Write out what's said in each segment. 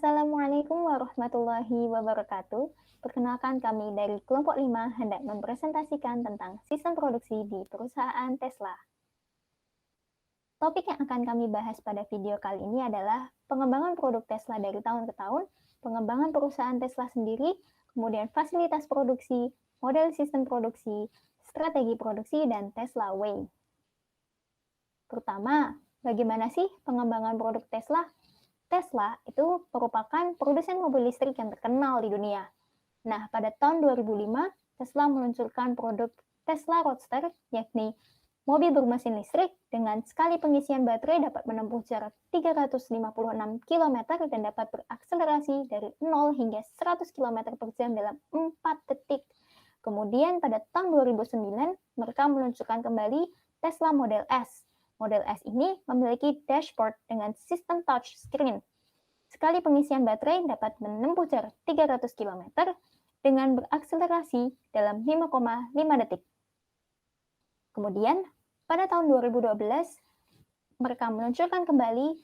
Assalamualaikum warahmatullahi wabarakatuh. Perkenalkan kami dari kelompok 5 hendak mempresentasikan tentang sistem produksi di perusahaan Tesla. Topik yang akan kami bahas pada video kali ini adalah pengembangan produk Tesla dari tahun ke tahun, pengembangan perusahaan Tesla sendiri, kemudian fasilitas produksi, model sistem produksi, strategi produksi, dan Tesla Way. Pertama, bagaimana sih pengembangan produk Tesla? Tesla itu merupakan produsen mobil listrik yang terkenal di dunia. Nah, pada tahun 2005, Tesla meluncurkan produk Tesla Roadster, yakni mobil bermesin listrik dengan sekali pengisian baterai dapat menempuh jarak 356 km dan dapat berakselerasi dari 0 hingga 100 km per jam dalam 4 detik. Kemudian pada tahun 2009, mereka meluncurkan kembali Tesla Model S. Model S ini memiliki dashboard dengan sistem touch screen. Sekali pengisian baterai dapat menempuh jarak 300 km dengan berakselerasi dalam 5,5 detik. Kemudian, pada tahun 2012, mereka meluncurkan kembali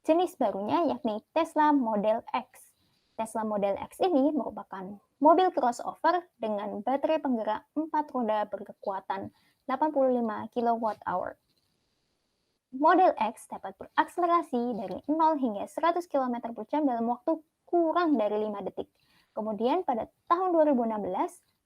jenis barunya yakni Tesla Model X. Tesla Model X ini merupakan mobil crossover dengan baterai penggerak 4 roda berkekuatan 85 kWh. Model X dapat berakselerasi dari 0 hingga 100 km per jam dalam waktu kurang dari 5 detik. Kemudian pada tahun 2016,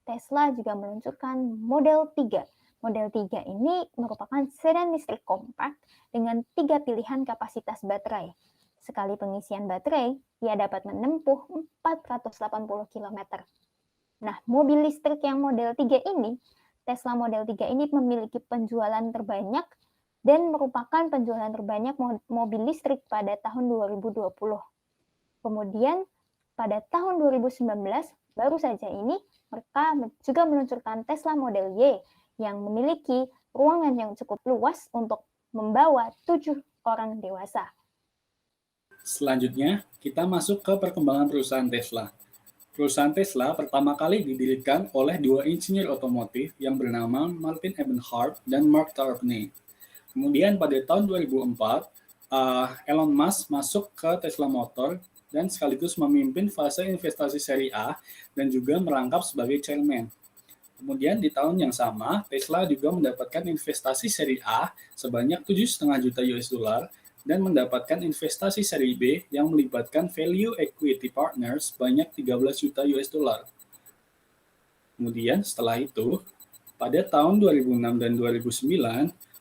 Tesla juga meluncurkan Model 3. Model 3 ini merupakan sedan listrik kompak dengan 3 pilihan kapasitas baterai. Sekali pengisian baterai, ia dapat menempuh 480 km. Nah, mobil listrik yang Model 3 ini, Tesla Model 3 ini memiliki penjualan terbanyak dan merupakan penjualan terbanyak mobil listrik pada tahun 2020. Kemudian, pada tahun 2019, baru saja ini, mereka juga meluncurkan Tesla Model Y yang memiliki ruangan yang cukup luas untuk membawa 7 orang dewasa. Selanjutnya, kita masuk ke perkembangan perusahaan Tesla. Perusahaan Tesla pertama kali didirikan oleh dua insinyur otomotif yang bernama Martin Eberhard dan Mark Tarpney. Kemudian pada tahun 2004, Elon Musk masuk ke Tesla Motor dan sekaligus memimpin fase investasi seri A dan juga merangkap sebagai chairman. Kemudian di tahun yang sama, Tesla juga mendapatkan investasi seri A sebanyak 7,5 juta US dollar dan mendapatkan investasi seri B yang melibatkan value equity partners sebanyak 13 juta US dollar. Kemudian setelah itu, pada tahun 2006 dan 2009,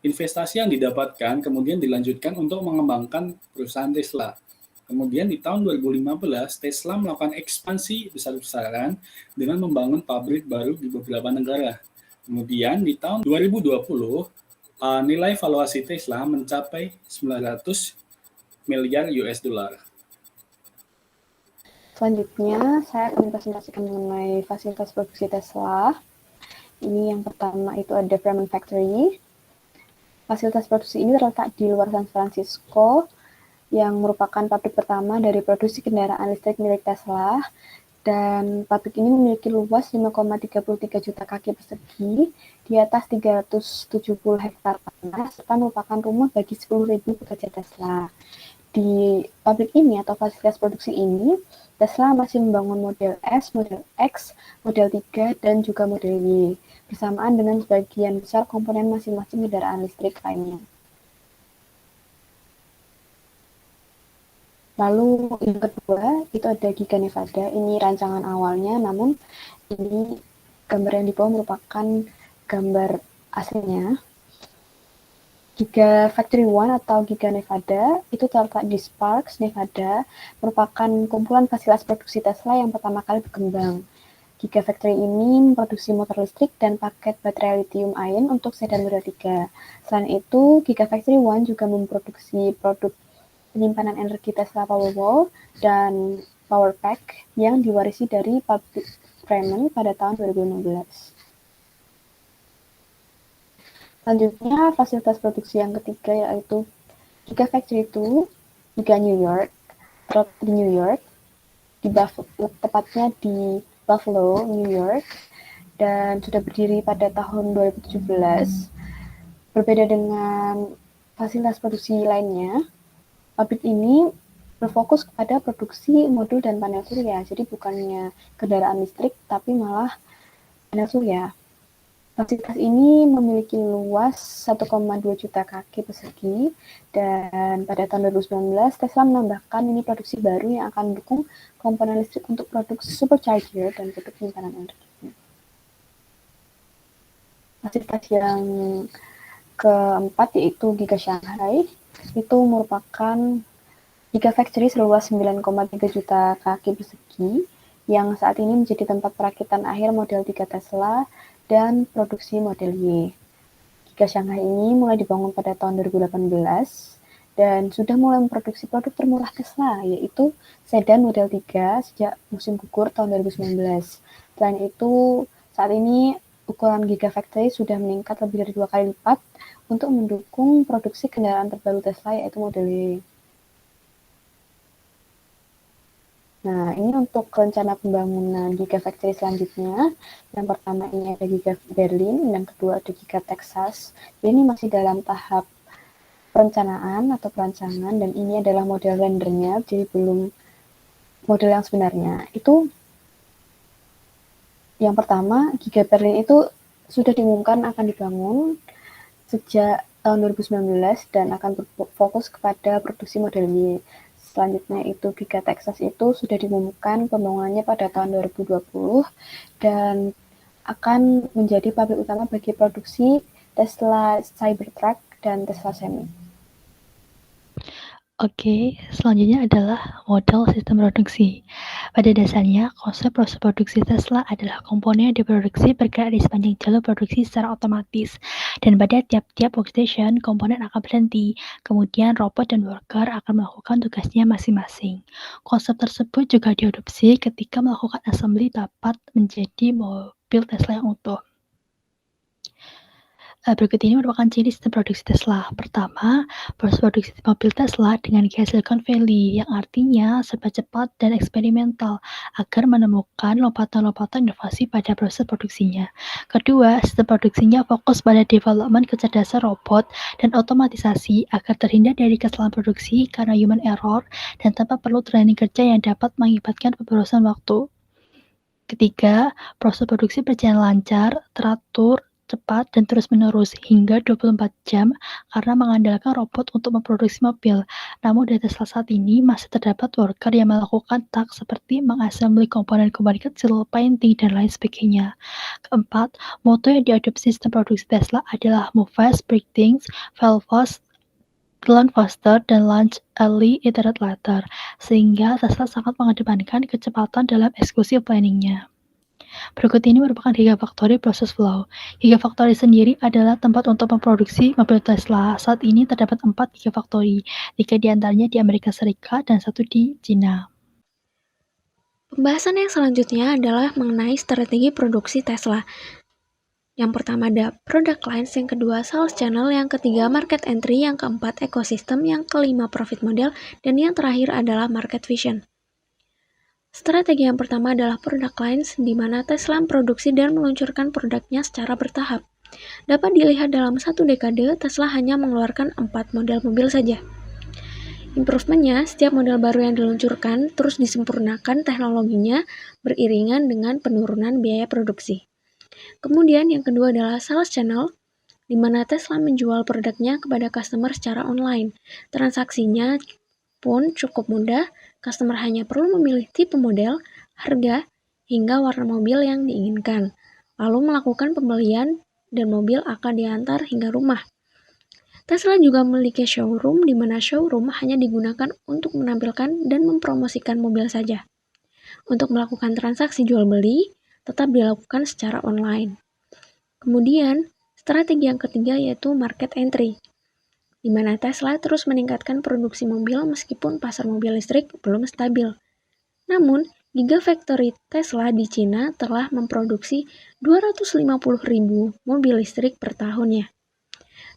investasi yang didapatkan kemudian dilanjutkan untuk mengembangkan perusahaan Tesla. Kemudian di tahun 2015, Tesla melakukan ekspansi besar-besaran dengan membangun pabrik baru di beberapa negara. Kemudian di tahun 2020, nilai valuasi Tesla mencapai 900 miliar US dollar. Selanjutnya, saya akan mempresentasikan mengenai fasilitas produksi Tesla. Ini yang pertama itu ada Fremont Factory. Fasilitas produksi ini terletak di luar San Francisco, yang merupakan pabrik pertama dari produksi kendaraan listrik milik Tesla, dan pabrik ini memiliki luas 5,33 juta kaki persegi di atas 370 hektar tanah, serta merupakan rumah bagi 10.000 pekerja Tesla. Di pabrik ini atau fasilitas produksi ini, Tesla masih membangun model S, model X, model 3, dan juga model Y, bersamaan dengan sebagian besar komponen masing-masing kendaraan listrik lainnya. Lalu yang kedua, itu ada Giga Nevada. Ini rancangan awalnya, namun ini gambar yang di bawah merupakan gambar aslinya. Giga Factory One atau Giga Nevada itu terletak di Sparks, Nevada, merupakan kumpulan fasilitas produksi Tesla yang pertama kali berkembang. Giga Factory ini memproduksi motor listrik dan paket baterai lithium ion untuk sedan model 3. Selain itu, Giga Factory One juga memproduksi produk penyimpanan energi Tesla Powerwall dan Powerpack yang diwarisi dari pabrik Fremont pada tahun 2016. Selanjutnya, fasilitas produksi yang ketiga yaitu Giga Factory 2, Giga New York, terletak di New York, tepatnya di Buffalo, New York, dan sudah berdiri pada tahun 2017. Berbeda dengan fasilitas produksi lainnya, pabrik ini berfokus kepada produksi modul dan panel surya. Jadi bukannya kendaraan listrik, tapi malah panel surya. Fasilitas ini memiliki luas 1,2 juta kaki persegi, dan pada tahun 2019 Tesla menambahkan ini produksi baru yang akan mendukung komponen listrik untuk produk supercharger dan produk penyimpanan energi. Fasilitas yang keempat yaitu Giga Shanghai, itu merupakan Gigafactory seluas 9,3 juta kaki persegi yang saat ini menjadi tempat perakitan akhir model 3 Tesla dan produksi model Y. Giga Shanghai ini mulai dibangun pada tahun 2018 dan sudah mulai memproduksi produk termurah Tesla, yaitu sedan model 3 sejak musim gugur tahun 2019. Selain itu, saat ini ukuran Gigafactory sudah meningkat lebih dari 2 kali lipat untuk mendukung produksi kendaraan terbaru Tesla, yaitu model Y. Nah, ini untuk rencana pembangunan Gigafactory selanjutnya. Yang pertama ini ada Giga Berlin, yang kedua ada Giga Texas. Ini masih dalam tahap perencanaan atau perancangan, dan ini adalah model rendernya, jadi belum model yang sebenarnya. Itu yang pertama, Giga Berlin itu sudah diumumkan akan dibangun sejak tahun 2019 dan akan berfokus kepada produksi model Y. Selanjutnya itu Giga Texas itu sudah diumumkan pembangunannya pada tahun 2020 dan akan menjadi pabrik utama bagi produksi Tesla Cybertruck dan Tesla Semi. Oke, selanjutnya adalah model sistem produksi. Pada dasarnya, konsep proses produksi Tesla adalah komponen yang diproduksi bergerak di sepanjang jalur produksi secara otomatis. Dan pada tiap-tiap workstation, komponen akan berhenti. Kemudian robot dan worker akan melakukan tugasnya masing-masing. Konsep tersebut juga diadopsi ketika melakukan assembly dapat menjadi mobil Tesla yang utuh. Berikut ini merupakan ciri sistem produksi Tesla. Pertama, proses produksi mobil Tesla dengan gaya Silicon Valley, yang artinya serba cepat dan eksperimental agar menemukan lompatan-lompatan inovasi pada proses produksinya. Kedua, sistem produksinya fokus pada development kecerdasan robot dan otomatisasi agar terhindar dari kesalahan produksi karena human error dan tanpa perlu training kerja yang dapat mengakibatkan pemborosan waktu. Ketiga, proses produksi berjalan lancar, teratur, cepat, dan terus-menerus hingga 24 jam karena mengandalkan robot untuk memproduksi mobil. Namun di Tesla saat ini masih terdapat worker yang melakukan task seperti mengassembly komponen-komponen kecil, painting, dan lain sebagainya. Keempat, moto yang diadopsi sistem produksi Tesla adalah move fast, break things, fail fast, learn faster, dan launch early, iterate later, sehingga Tesla sangat mengedepankan kecepatan dalam eksekusi planningnya. Berikut ini merupakan Gigafactory process flow. Gigafactory sendiri adalah tempat untuk memproduksi mobil Tesla. Saat ini terdapat 4 Gigafactory, 3 diantaranya di Amerika Serikat dan 1 di Cina. Pembahasan yang selanjutnya adalah mengenai strategi produksi Tesla. Yang pertama ada product lines, yang kedua sales channel, yang ketiga market entry, yang keempat ekosistem, yang kelima profit model, dan yang terakhir adalah market vision. Strategi yang pertama adalah product lines, di mana Tesla memproduksi dan meluncurkan produknya secara bertahap. Dapat dilihat dalam 1 dekade, Tesla hanya mengeluarkan 4 model mobil saja. Improvementnya, setiap model baru yang diluncurkan terus disempurnakan teknologinya beriringan dengan penurunan biaya produksi. Kemudian yang kedua adalah sales channel, di mana Tesla menjual produknya kepada customer secara online. Transaksinya pun cukup mudah, customer hanya perlu memilih tipe model, harga, hingga warna mobil yang diinginkan, lalu melakukan pembelian dan mobil akan diantar hingga rumah. Tesla juga memiliki showroom, di mana showroom hanya digunakan untuk menampilkan dan mempromosikan mobil saja. Untuk melakukan transaksi jual-beli, tetap dilakukan secara online. Kemudian, strategi yang ketiga yaitu market entry, di mana Tesla terus meningkatkan produksi mobil meskipun pasar mobil listrik belum stabil. Namun, Gigafactory Tesla di Cina telah memproduksi 250.000 mobil listrik per tahunnya.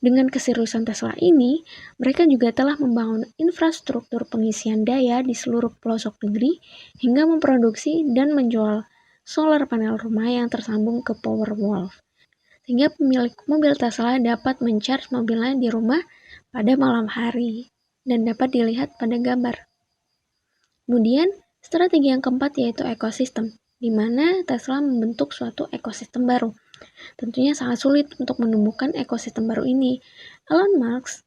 Dengan keseriusan Tesla ini, mereka juga telah membangun infrastruktur pengisian daya di seluruh pelosok negeri hingga memproduksi dan menjual solar panel rumah yang tersambung ke Powerwall, sehingga pemilik mobil Tesla dapat men-charge mobilnya di rumah pada malam hari dan dapat dilihat pada gambar. Kemudian, strategi yang keempat yaitu ekosistem, di mana Tesla membentuk suatu ekosistem baru. Tentunya sangat sulit untuk menumbuhkan ekosistem baru ini. Elon Musk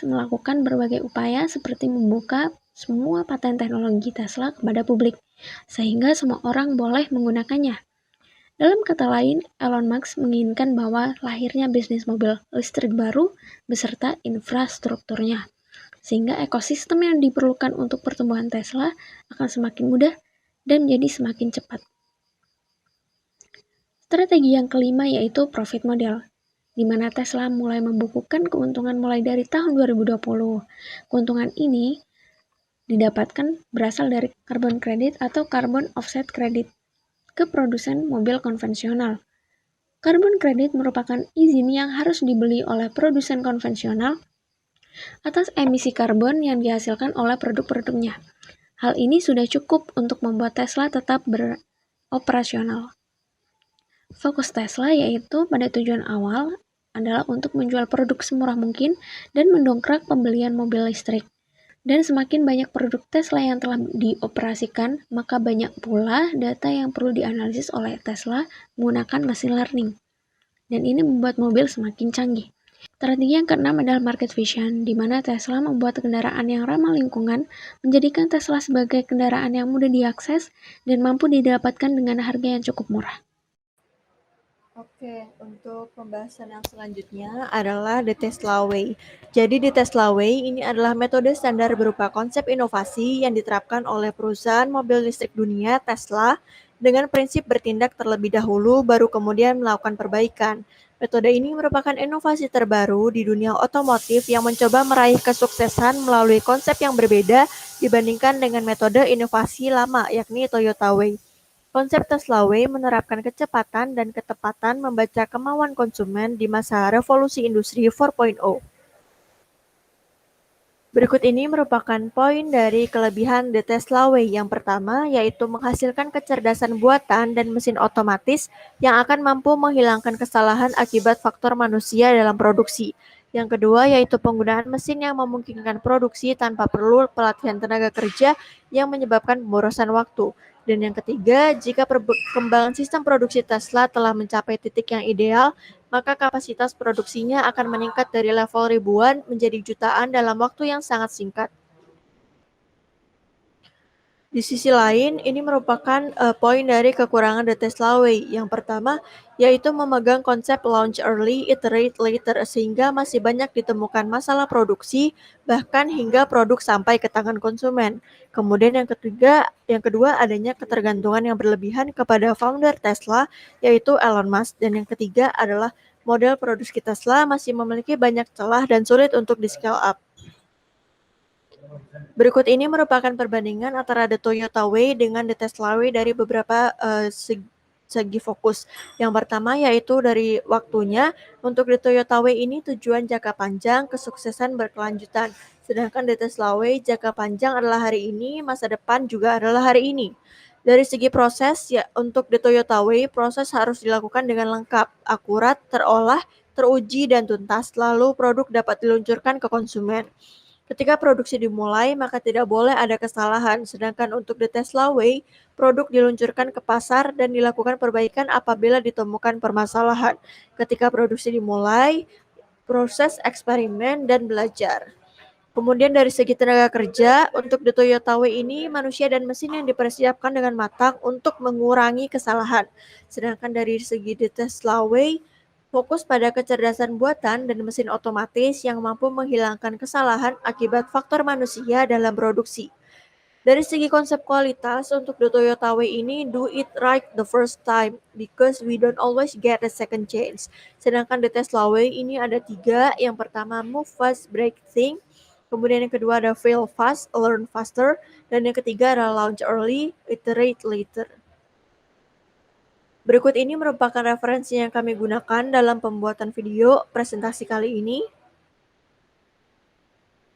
melakukan berbagai upaya seperti membuka semua paten teknologi Tesla kepada publik, sehingga semua orang boleh menggunakannya. Dalam kata lain, Elon Musk menginginkan bahwa lahirnya bisnis mobil listrik baru beserta infrastrukturnya, sehingga ekosistem yang diperlukan untuk pertumbuhan Tesla akan semakin mudah dan menjadi semakin cepat. Strategi yang kelima yaitu profit model, di mana Tesla mulai membukukan keuntungan mulai dari tahun 2020. Keuntungan ini didapatkan berasal dari carbon credit atau carbon offset credit ke produsen mobil konvensional. Carbon credit merupakan izin yang harus dibeli oleh produsen konvensional atas emisi karbon yang dihasilkan oleh produk-produknya. Hal ini sudah cukup untuk membuat Tesla tetap beroperasional. Fokus Tesla yaitu pada tujuan awal adalah untuk menjual produk semurah mungkin dan mendongkrak pembelian mobil listrik. Dan semakin banyak produk Tesla yang telah dioperasikan, maka banyak pula data yang perlu dianalisis oleh Tesla menggunakan machine learning. Dan ini membuat mobil semakin canggih. Strategi yang keenam adalah market vision, di mana Tesla membuat kendaraan yang ramah lingkungan, menjadikan Tesla sebagai kendaraan yang mudah diakses dan mampu didapatkan dengan harga yang cukup murah. Oke, untuk pembahasan yang selanjutnya adalah The Tesla Way. Jadi The Tesla Way ini adalah metode standar berupa konsep inovasi yang diterapkan oleh perusahaan mobil listrik dunia Tesla dengan prinsip bertindak terlebih dahulu baru kemudian melakukan perbaikan. Metode ini merupakan inovasi terbaru di dunia otomotif yang mencoba meraih kesuksesan melalui konsep yang berbeda dibandingkan dengan metode inovasi lama yakni Toyota Way. Konsep Tesla Way menerapkan kecepatan dan ketepatan membaca kemauan konsumen di masa revolusi industri 4.0. Berikut ini merupakan poin dari kelebihan The Tesla Way. Yang pertama yaitu menghasilkan kecerdasan buatan dan mesin otomatis yang akan mampu menghilangkan kesalahan akibat faktor manusia dalam produksi. Yang kedua yaitu penggunaan mesin yang memungkinkan produksi tanpa perlu pelatihan tenaga kerja yang menyebabkan pemborosan waktu. Dan yang ketiga, jika perkembangan sistem produksi Tesla telah mencapai titik yang ideal, maka kapasitas produksinya akan meningkat dari level ribuan menjadi jutaan dalam waktu yang sangat singkat. Di sisi lain, ini merupakan poin dari kekurangan The Tesla Way. Yang pertama, yaitu memegang konsep launch early, iterate later, sehingga masih banyak ditemukan masalah produksi, bahkan hingga produk sampai ke tangan konsumen. Kemudian yang kedua adanya ketergantungan yang berlebihan kepada founder Tesla, yaitu Elon Musk. Dan yang ketiga adalah model produksi Tesla masih memiliki banyak celah dan sulit untuk di-scale up. Berikut ini merupakan perbandingan antara The Toyota Way dengan The Tesla Way dari beberapa segi fokus. Yang pertama yaitu dari waktunya. Untuk The Toyota Way ini tujuan jangka panjang, kesuksesan berkelanjutan. Sedangkan The Tesla Way jangka panjang adalah hari ini, masa depan juga adalah hari ini. Dari segi proses, ya untuk The Toyota Way, proses harus dilakukan dengan lengkap, akurat, terolah, teruji, dan tuntas, lalu produk dapat diluncurkan ke konsumen. Ketika produksi dimulai, maka tidak boleh ada kesalahan. Sedangkan untuk The Tesla Way, produk diluncurkan ke pasar dan dilakukan perbaikan apabila ditemukan permasalahan. Ketika produksi dimulai, proses eksperimen dan belajar. Kemudian dari segi tenaga kerja, untuk The Toyota Way ini manusia dan mesin yang dipersiapkan dengan matang untuk mengurangi kesalahan. Sedangkan dari segi The Tesla Way, fokus pada kecerdasan buatan dan mesin otomatis yang mampu menghilangkan kesalahan akibat faktor manusia dalam produksi. Dari segi konsep kualitas, untuk the Toyota Way ini, do it right the first time because we don't always get a second chance. Sedangkan the Tesla Way ini ada 3. Yang pertama, move fast, break things. Kemudian yang kedua ada fail fast, learn faster. Dan yang ketiga adalah launch early, iterate later. Berikut ini merupakan referensi yang kami gunakan dalam pembuatan video presentasi kali ini.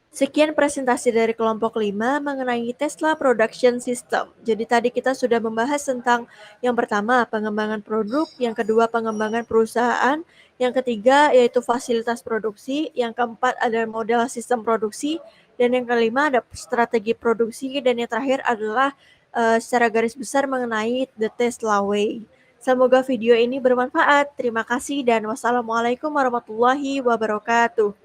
Sekian presentasi dari kelompok 5 mengenai Tesla Production System. Jadi tadi kita sudah membahas tentang yang pertama pengembangan produk, yang kedua pengembangan perusahaan, yang ketiga yaitu fasilitas produksi, yang keempat ada model sistem produksi, Dan yang kelima ada strategi produksi, dan yang terakhir adalah secara garis besar mengenai The Tesla Way. Semoga video ini bermanfaat. Terima kasih dan wassalamualaikum warahmatullahi wabarakatuh.